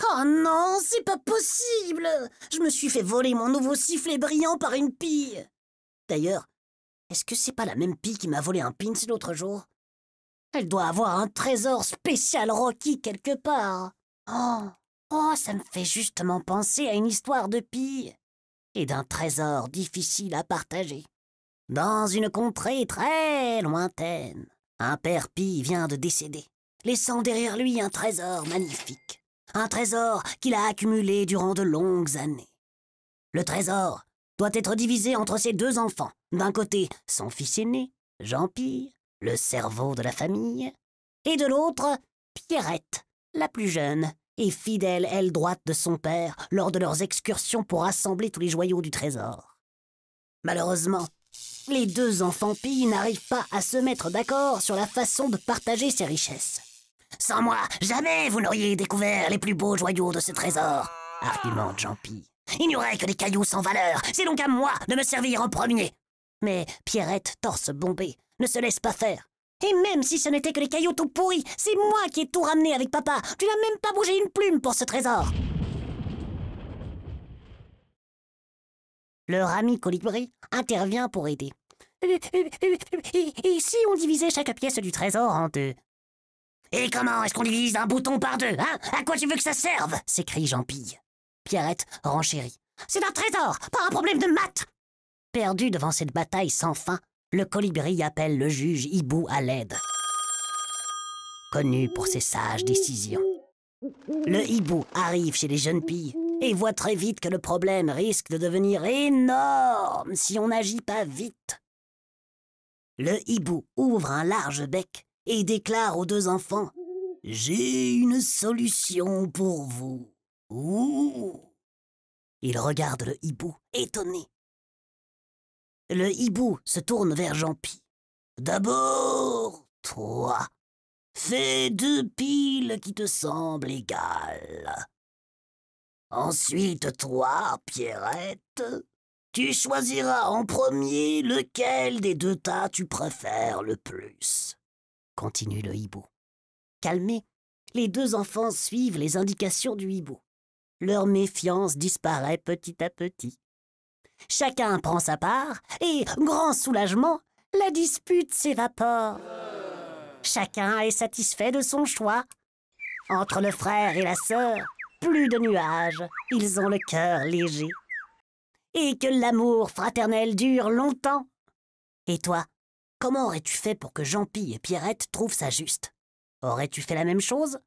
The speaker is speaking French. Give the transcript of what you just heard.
Oh non, c'est pas possible! Je me suis fait voler mon nouveau sifflet brillant par une pie. D'ailleurs, est-ce que c'est pas la même pie qui m'a volé un pins l'autre jour? Elle doit avoir un trésor spécial Rocky quelque part. Oh, ça me fait justement penser à une histoire de pie et d'un trésor difficile à partager. Dans une contrée très lointaine, un père pie vient de décéder, laissant derrière lui un trésor magnifique. Un trésor qu'il a accumulé durant de longues années. Le trésor doit être divisé entre ses deux enfants. D'un côté, son fils aîné, Jean-Pie, le cerveau de la famille, et de l'autre, Pierrette, la plus jeune et fidèle aile droite de son père lors de leurs excursions pour rassembler tous les joyaux du trésor. Malheureusement, les deux enfants Pie n'arrivent pas à se mettre d'accord sur la façon de partager ces richesses. « Sans moi, jamais vous n'auriez découvert les plus beaux joyaux de ce trésor !» argumente Jean-Pie. « Il n'y aurait que des cailloux sans valeur, c'est donc à moi de me servir en premier !» Mais Pierrette, torse bombé, ne se laisse pas faire. « Et même si ce n'était que des cailloux tout pourris, c'est moi qui ai tout ramené avec papa. Tu n'as même pas bougé une plume pour ce trésor !» Leur ami Colibri intervient pour aider. « Et si on divisait chaque pièce du trésor en deux ?» « Et comment est-ce qu'on divise un bouton par deux, hein? À quoi tu veux que ça serve ?» s'écrie Jean-Pie. Pierrette renchérit. « C'est un trésor, pas un problème de maths !» Perdu devant cette bataille sans fin, le Colibri appelle le juge Hibou à l'aide. Connu pour ses sages décisions. Le hibou arrive chez les jeunes filles et voit très vite que le problème risque de devenir énorme si on n'agit pas vite. Le hibou ouvre un large bec et déclare aux deux enfants « J'ai une solution pour vous. » Ouh. Il regarde le hibou, étonné. Le hibou se tourne vers Jean-Pie. « D'abord, toi, fais deux piles qui te semblent égales. Ensuite, toi, Pierrette, tu choisiras en premier lequel des deux tas tu préfères le plus. » Continue le hibou. Calmés, les deux enfants suivent les indications du hibou. Leur méfiance disparaît petit à petit. Chacun prend sa part et, grand soulagement, la dispute s'évapore. Chacun est satisfait de son choix. Entre le frère et la sœur, plus de nuages, ils ont le cœur léger. Et que l'amour fraternel dure longtemps. Et toi, comment aurais-tu fait pour que Jean-Pie et Pierrette trouvent ça juste? Aurais-tu fait la même chose?